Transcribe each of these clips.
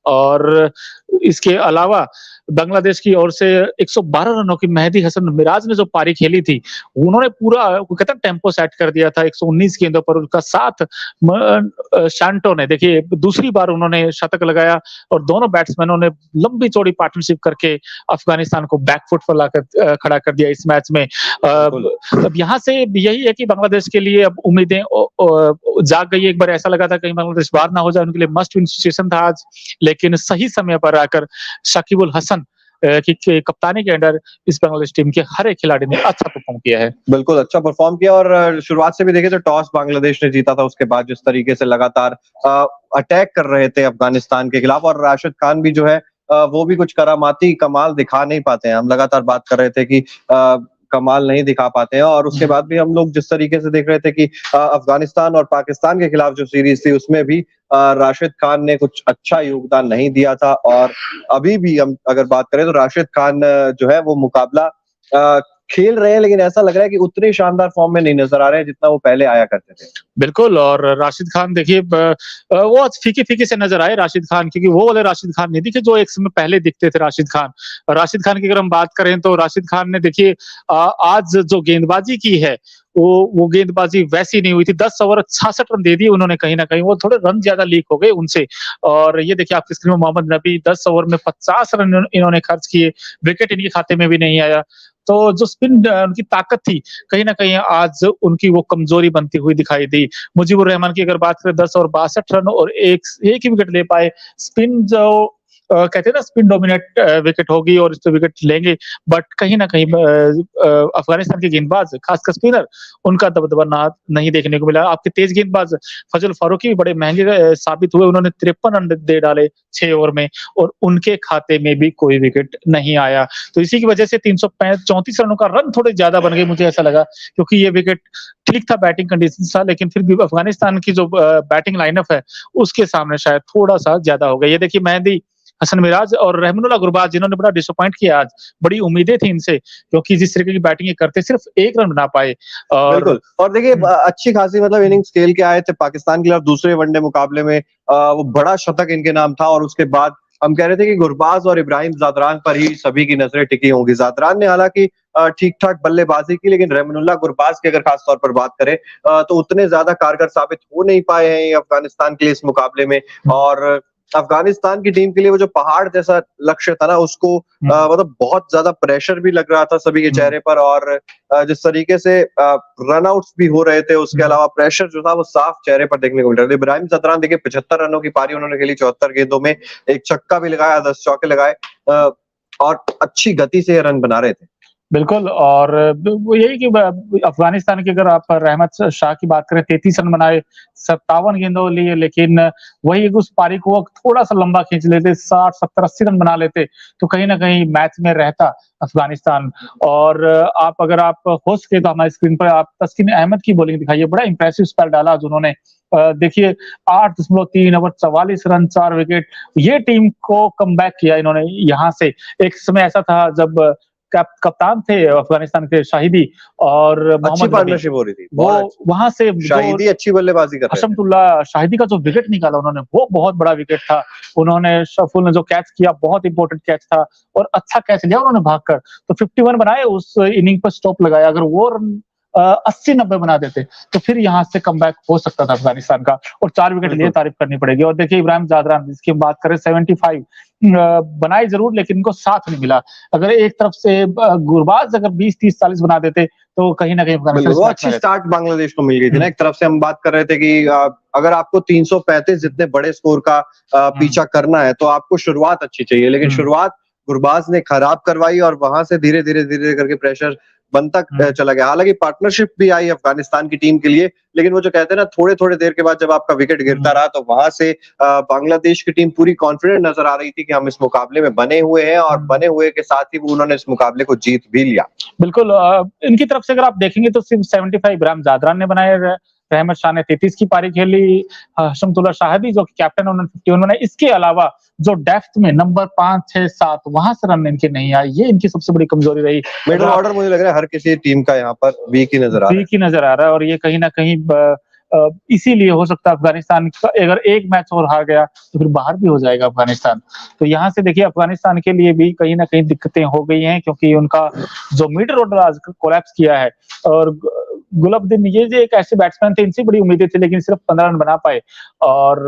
और इसके अलावा बांग्लादेश की ओर से 112 रनों की मेहदी हसन मिराज ने जो पारी खेली थी, उन्होंने पूरा वो कहते हैं टेम्पो सेट कर दिया था 119 गेंदों पर। उनका साथ शांटो ने देखिए दूसरी बार उन्होंने शतक लगाया और दोनों बैट्समैनों ने लंबी चौड़ी पार्टनरशिप करके अफगानिस्तान को बैकफुट पर लाकर खड़ा कर दिया इस मैच में। अब यहाँ से यही है कि बांग्लादेश के लिए अब उम्मीदें जाग गई। एक बार ऐसा लगा था कहीं बांग्लादेश बाहर ना हो जाए, उनके लिए मस्ट विन सिचुएशन था आज, लेकिन सही समय पर आकर शाकिब उल हसन की कप्तानी के अंडर इस बांग्लादेश टीम के हर एक खिलाड़ी ने अच्छा परफॉर्म किया है। बिल्कुल अच्छा परफॉर्म किया और शुरुआत से भी देखें तो टॉस बांग्लादेश ने जीता था, उसके बाद जिस तरीके से लगातार अटैक कर रहे थे अफगानिस्तान के खिलाफ, और राशिद खान भी जो है वो भी कुछ करामाती कमाल दिखा नहीं पाते हैं। हम लगातार बात कर रहे थे कि कमाल नहीं दिखा पाते हैं, और उसके बाद भी हम लोग जिस तरीके से देख रहे थे कि अफगानिस्तान और पाकिस्तान के खिलाफ जो सीरीज थी उसमें भी राशिद खान ने कुछ अच्छा योगदान नहीं दिया था। और अभी भी हम अगर बात करें तो राशिद खान जो है वो मुकाबला खेल रहे हैं, लेकिन ऐसा लग रहा है कि उतने शानदार फॉर्म में नहीं नजर आ रहे हैं जितना वो पहले आया करते थे। बिल्कुल, और राशिद खान देखिए वो आज फीके-फीके से नजर आए राशिद खान, क्योंकि वो वाले राशिद खान नहीं दिखे जो एक समय पहले दिखते थे राशिद खान। राशिद खान की अगर हम बात करें तो राशिद खान ने देखिए आज जो गेंदबाजी की है वो गेंदबाजी वैसी नहीं हुई थी। 10 ओवर 66 रन दे दिए उन्होंने, कहीं न कहीं वो थोड़े रन ज्यादा लीक हो गए उनसे। और ये देखिए आपकी स्क्रीन में मोहम्मद नबी 10 ओवर में 50 रन इन्होंने खर्च किए, विकेट इनके खाते में भी नहीं आया। तो जो स्पिन उनकी ताकत थी, कहीं न कहीं आज उनकी वो कमजोरी बनती हुई दिखाई दी। मुजीबुर रहमान की अगर बात करें 10 ओवर 62 रन और एक ही विकेट ले पाए। स्पिन जो कहते हैं ना स्पिन डोमिनेट विकेट होगी और इस पे विकेट लेंगे, बट कहीं ना कहीं अफगानिस्तान के गेंदबाज खासकर स्पिनर उनका दबदबा नहीं देखने को मिला। आपके तेज गेंदबाज फजल फारूकी भी बड़े महंगे साबित हुए, उन्होंने 53 रन दे डाले 6 ओवर में और उनके खाते में भी कोई विकेट नहीं आया। तो इसी की वजह से 334 रनों का रन थोड़े ज्यादा बन गए, मुझे ऐसा लगा, क्योंकि ये विकेट ठीक था, बैटिंग कंडीशन था, लेकिन फिर भी अफगानिस्तान की जो बैटिंग लाइनअप है उसके सामने शायद थोड़ा सा ज्यादा हो गया। ये देखिए मेहदी हसन मिराज और रहमानुल्लाह गुरबाज जिन्होंने बड़ा डिसअपॉइंट किया आज, बड़ी उम्मीदें थी इनसे, क्योंकि जिस तरीके की बैटिंग ये करते सिर्फ 1 रन बना पाए। बिल्कुल, और देखिए अच्छी खासी मतलब इनिंग्स खेल के आए थे पाकिस्तान के खिलाफ दूसरे वनडे मुकाबले में। वो बड़ा शतक इनके नाम था, और उसके बाद हम कह रहे थे कि गुरबाज और इब्राहिम ज़ादरान पर ही सभी की नजरें टिकी होंगी। ज़ादरान ने हालांकि ठीक-ठाक बल्लेबाजी की, लेकिन रहमानुल्लाह गुरबाज की अगर खास तौर पर बात करें तो उतने ज्यादा कारगर साबित हो नहीं पाए हैं अफगानिस्तान के लिए इस मुकाबले में। और अफगानिस्तान की टीम के लिए वो जो पहाड़ जैसा लक्ष्य था ना, उसको मतलब बहुत ज्यादा प्रेशर भी लग रहा था सभी के चेहरे पर, और जिस तरीके से रन आउट्स भी हो रहे थे उसके अलावा प्रेशर जो था वो साफ चेहरे पर देखने को मिल रहा था। इब्राहिम ज़दरान देखिए 75 रनों की पारी उन्होंने खेली, 74 गेंदों में एक छक्का भी लगाया, 10 चौके लगाए, और अच्छी गति से रन बना रहे थे। बिल्कुल, और वो यही कि अफगानिस्तान की अगर आप रहमत शाह की बात करें, 33 रन बनाए, 57 गेंदों लिए, लेकिन वही उस पारी को थोड़ा सा लंबा खींच लेते, 60 70 80 रन बना लेते तो कहीं ना कहीं मैच में रहता अफगानिस्तान। और आप हो सके तो हमारी स्क्रीन पर आप तस्किन अहमद की बॉलिंग दिखाइए, बड़ा इंप्रेसिव स्पेल डाला आज उन्होंने। देखिए 8.3 ओवर 44 रन 4 विकेट, ये टीम को कमबैक किया इन्होंने यहाँ से। एक समय ऐसा था जब कप्तान थे अफगानिस्तान के शाहिदी और अच्छी पार्टनरशिप हो रही थी, वो वहां से शाहिदी अच्छी बल्लेबाजी कर रहे थे। हशमतुल्लाह शाहिदी का जो विकेट निकाला उन्होंने वो बहुत बड़ा विकेट था। उन्होंने शफुल ने जो कैच किया बहुत इंपॉर्टेंट कैच था और अच्छा कैच लिया उन्होंने भागकर, तो 51 बनाए, उस इनिंग पर स्टॉप लगाया। अगर वो 80-90 बना देते तो फिर यहाँ से कमबैक हो सकता था अफगानिस्तान का, और 4 विकेट लिए तारीफ करनी पड़ेगी। और देखिए इब्राहिम ज़ादरान जिसकी बात करें 75 बनाई जरूर, लेकिन इनको साथ नहीं मिला। अगर एक तरफ से गुरबाज अगर 20 30 40 बना देते तो कहीं ना कहीं वो अच्छी स्टार्ट बांग्लादेश को मिल गई थी ना। एक तरफ से हम बात कर रहे थे कि अगर आपको 335 जितने बड़े स्कोर का पीछा करना है तो आपको शुरुआत अच्छी चाहिए, लेकिन शुरुआत गुरबाज ने खराब करवाई और वहां से धीरे धीरे करके प्रेशर बनता चला गया। हालांकि पार्टनरशिप भी आई अफगानिस्तान की टीम के लिए, लेकिन वो जो कहते हैं ना थोड़े थोड़े देर के बाद जब आपका विकेट गिरता रहा तो वहां से बांग्लादेश की टीम पूरी कॉन्फिडेंट नजर आ रही थी कि हम इस मुकाबले में बने हुए हैं, और बने हुए के साथ ही उन्होंने इस मुकाबले को जीत भी लिया। बिल्कुल, इनकी तरफ से अगर आप देखेंगे तो सिर्फ 75 इब्राहिम ज़ादरान ने बनाए, रहमत शाह ने 33 की पारी खेली, हशमतुल्लाह शाहिदी जो कि कैप्टन उन्होंने 51 बनाए। इसके अलावा जो डेप्थ में नंबर 5 6 7 वहां से रन इनके नहीं आए, ये इनकी सबसे बड़ी कमजोरी रही। मिडिल ऑर्डर मुझे लग रहा है हर किसी टीम का यहाँ पर वीक ही नजर आ रहा है, और ये कहीं ना कहीं इसीलिए हो सकता है अफगानिस्तान का अगर एक मैच और हार गया तो फिर बाहर भी हो जाएगा अफगानिस्तान। तो यहाँ से देखिए अफगानिस्तान के लिए भी कहीं न कहीं दिक्कतें हो गई हैं क्योंकि उनका जो मिडल ऑर्डर आज कोलैप्स किया है और गुलाबुद्दीन ये जो एक ऐसे बैट्समैन थे इनसे बड़ी उम्मीदें थी लेकिन सिर्फ 15 रन बना पाए और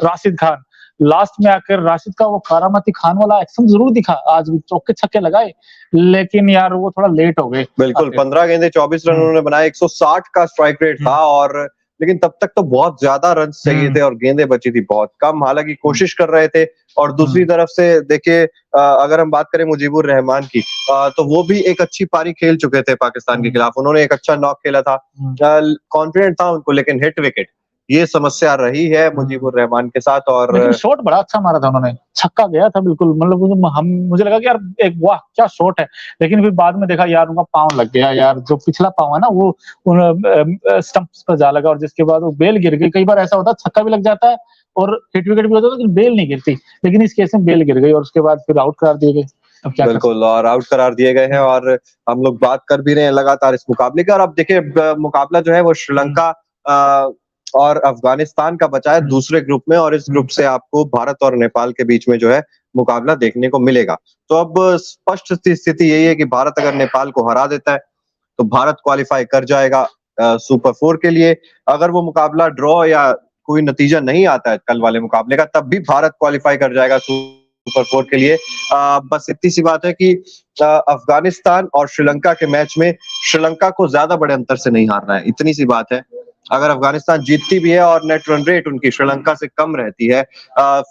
राशिद खान लास्ट में आकर राशिद का वो करामती खान वाला एक्शन जरूर दिखा आज भी चौके छक्के लगाए लेकिन यार वो थोड़ा लेट हो गए। बिल्कुल 15 गेंदे 24 रन उन्होंने बनाए, 160 का स्ट्राइक रेट था और लेकिन तब तक तो बहुत ज्यादा रन चाहिए थे और गेंदें बची थी बहुत कम, हालांकि कोशिश कर रहे थे। और दूसरी तरफ से देखिए अगर हम बात करें मुजीबुर रहमान की तो वो भी एक अच्छी पारी खेल चुके थे पाकिस्तान के खिलाफ, उन्होंने एक अच्छा नॉक खेला था, कॉन्फिडेंट था उनको, लेकिन हिट विकेट ये समस्या रही है मुजीबुर रहमान के साथ। और लेकिन शॉट बड़ा अच्छा मारा था उन्होंने, छक्का गया था बिल्कुल, मतलब हम मुझे लगा कि यार एक वाह क्या शॉट है, लेकिन फिर बाद में देखा यार उनका पाँव लग गया यार, जो पिछला पाँव है ना वो स्टंप्स पर जा लगा और जिसके बाद वो बेल गिर गई। कई बार ऐसा होता है छक्का भी लग जाता है और हिट विकेट भी होता है लेकिन बेल नहीं गिरती, लेकिन इस केस में बेल गिर गई और उसके बाद फिर आउट करार दिए गए। अब क्या बिल्कुल और आउट करार दिए गए हैं और हम लोग बात कर भी रहे हैं लगातार इस मुकाबले का। और अब देखिए मुकाबला जो है वो श्रीलंका और अफगानिस्तान का बचा है दूसरे ग्रुप में, और इस ग्रुप से आपको भारत और नेपाल के बीच में जो है मुकाबला देखने को मिलेगा। तो अब स्पष्ट स्थिति यही है कि भारत अगर नेपाल को हरा देता है तो भारत क्वालिफाई कर जाएगा सुपर 4 के लिए। अगर वो मुकाबला ड्रॉ या कोई नतीजा नहीं आता है कल वाले मुकाबले का, तब भी भारत क्वालिफाई कर जाएगा सुपर 4 के लिए। बस इतनी सी बात है कि अफगानिस्तान और श्रीलंका के मैच में श्रीलंका को ज्यादा बड़े अंतर से नहीं हारना है, इतनी सी बात है। अगर अफगानिस्तान जीतती भी है और नेट रन रेट उनकी श्रीलंका से कम रहती है,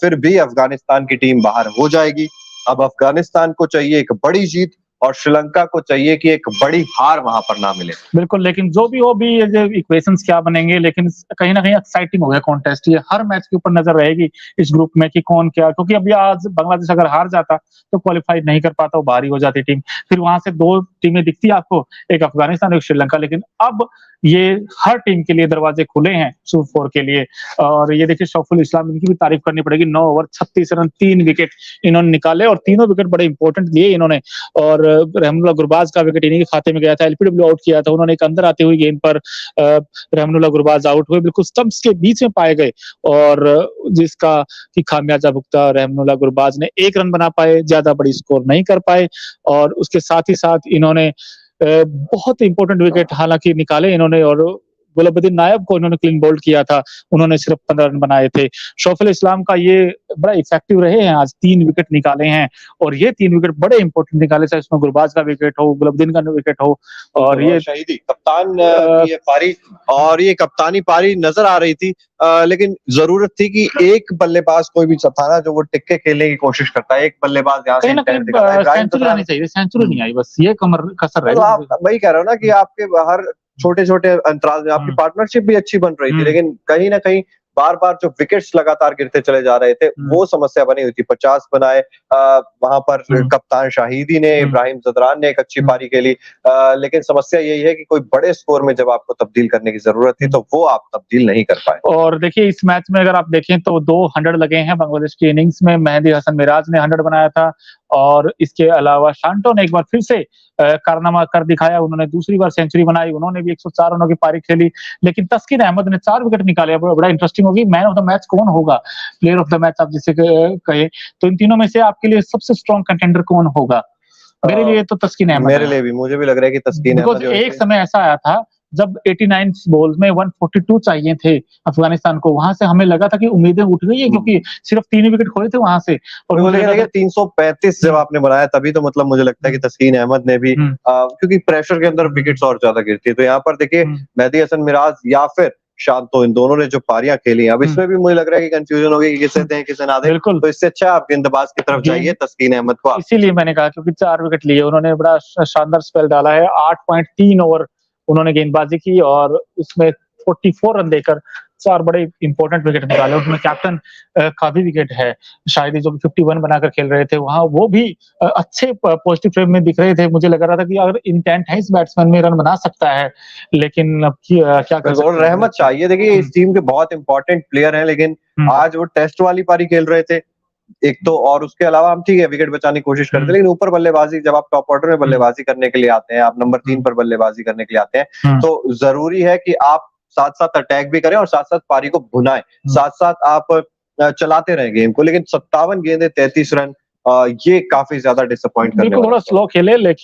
फिर भी अफगानिस्तान की टीम बाहर हो जाएगी। अब अफगानिस्तान को चाहिए एक बड़ी जीत और श्रीलंका को चाहिए कि एक बड़ी हार वहां पर ना मिले। बिल्कुल, लेकिन जो भी हो भी ये जो इक्वेशंस क्या बनेंगे, लेकिन कहीं ना कहीं एक्साइटिंग हो गया कॉन्टेस्ट। ये हर मैच के ऊपर नजर रहेगी इस ग्रुप में कि कौन क्या, क्योंकि अभी आज बांग्लादेश अगर हार जाता तो क्वालिफाई नहीं कर पाता, वो बाहर ही हो जाती टीम। फिर वहां से दो टीमें दिखती आपको, एक अफगानिस्तान एक श्रीलंका, लेकिन अब ये हर टीम के लिए दरवाजे खुले हैं सुपर 4 के लिए। और ये देखिए शौफुल इस्लाम, इनकी भी तारीफ करनी पड़ेगी, 9 ओवर 36 रन 3 विकेट इन्होंने निकाले और तीनों विकेट बड़े इंपॉर्टेंट लिए इन्होंने। और रहमुल्लाह गुरबाज का विकेट इन्हीं के खाते में गया था, एलपीडब्ल्यू आउट किया था उन्होंने, एक अंदर आती हुई गेंद पर रहमुल्लाह गुरबाज आउट हुए, बिल्कुल स्टंप्स के बीच में पाए गए और जिसका कि खामियाजा भुगता रहमुल्लाह गुरबाज ने। 1 रन बना पाए, ज्यादा बड़ी स्कोर नहीं कर पाए और उसके साथ ही साथ इन्होंने बहुत इंपॉर्टेंट विकेट हालांकि निकाले इन्होंने और गुलाबुद्दीन नायब को इन्होंने क्लीन बोल्ड किया था, उन्होंने सिर्फ 15 रन बनाए थे। शौफुल इस्लाम का ये बड़ा इफेक्टिव रहे हैं, आज 3 विकेट निकाले हैं और ये 3 विकेट बड़े इंपॉर्टेंट निकाले, चाहे इसमें गुरबाज का विकेट हो, गुलाबुद्दीन का विकेट हो। और ये शहीदी कप्तान की ये पारी और ये कप्तानी पारी नजर आ रही थी, लेकिन जरूरत थी कि एक बल्लेबाज कोई भी था ना जो वो टिक्के खेलने की कोशिश करता है, एक बल्लेबाज यहाँ से सेंचुरी आनी चाहिए, सेंचुरी नहीं आई, बस ये कमर कसर रही। आप वही कह रहे हो ना कि आपके हर छोटे-छोटे अंतराल में आपकी पार्टनरशिप भी अच्छी बन रही थी, लेकिन कहीं ना कहीं बार-बार जो विकेट्स लगातार गिरते चले जा रहे थे वो समस्या बनी हुई थी। 50 बनाए वहां पर कप्तान शाहिदी ने, इब्राहिम जदरान ने एक अच्छी पारी खेली, लेकिन समस्या यही है कि कोई बड़े स्कोर में जब आपको तब्दील करने की जरूरत थी तो वो आप तब्दील नहीं कर पाए। और देखिए इस मैच में अगर आप देखें तो 2 100 लगे हैं बांग्लादेश की इनिंग्स में। मेहदी हसन मिराज ने 100 बनाया था और इसके अलावा शांटो ने एक बार फिर से कारनामा कर दिखाया, उन्होंने दूसरी बार सेंचुरी बनाई, उन्होंने भी 104 रनों की पारी खेली। लेकिन तस्किन अहमद ने 4 विकेट निकाले। बड़ा इंटरेस्टिंग होगी मैन ऑफ द मैच कौन होगा, प्लेयर ऑफ द मैच आप जिसे कहे, तो इन तीनों में से आपके लिए सबसे स्ट्रॉन्ग कंटेंडर कौन होगा? मेरे लिए तो तस्किन अहमद, मेरे लिए भी, मुझे भी लग रहा है कि तस्किन अहमद। एक समय ऐसा आया था जब 89 बॉल्स में 142 चाहिए थे अफगानिस्तान को, वहां से हमें लगा था कि उम्मीदें उठ गई है क्योंकि सिर्फ 3 विकेट खोए थे वहां से। और मुझे लगा 335 जब आपने बनाया तभी तो मतलब मुझे लगता है कि तस्कीन अहमद ने भी क्योंकि प्रेशर के अंदर विकेट्स और ज्यादा गिरती है, तो यहाँ पर देखिए मेहदी हसन मिराज या फिर शांतो, इन दोनों ने जो पारियां खेली, अब इसमें भी मुझे लग रहा है कि कंफ्यूजन होगी कि किसे दें किसे ना दें, तो इससे अच्छा आप गेंदबाज की तरफ जाइए तस्कीन अहमद को। इसीलिए मैंने कहा क्योंकि 4 विकेट लिए उन्होंने, बड़ा शानदार स्पेल डाला है। 8.3 ओवर उन्होंने गेंदबाजी की और उसमें 44 रन देकर 4 बड़े इंपॉर्टेंट विकेट निकाले। उसमें कैप्टन का भी विकेट है शायद, जो 51 बनाकर खेल रहे थे वहां, वो भी अच्छे पॉजिटिव फ्रेम में दिख रहे थे। मुझे लग रहा था कि अगर इंटेंट है इस बैट्समैन में रन बना सकता है, लेकिन अब क्या कर सकते हैं। रहमत चाहिए, देखिए इस टीम के बहुत इंपॉर्टेंट प्लेयर हैं, लेकिन आज वो टेस्ट वाली पारी खेल रहे थे एक तो, और उसके अलावा हम ठीक है विकेट बचाने की कोशिश करते हैं, लेकिन ऊपर बल्लेबाजी, जब आप टॉप ऑर्डर में बल्लेबाजी करने के लिए आते हैं, आप नंबर 3 पर बल्लेबाजी करने के लिए आते हैं, तो जरूरी है कि आप साथ साथ अटैक भी करें और साथ साथ पारी को भुनाएं, साथ साथ आप चलाते रहे गेम को। लेकिन 57 गेंदें 33 रन, ये काफी ज्यादा डिसअपॉइंट करने बिल्कुल वाला थोड़ा था। स्लो खेले, लेकिन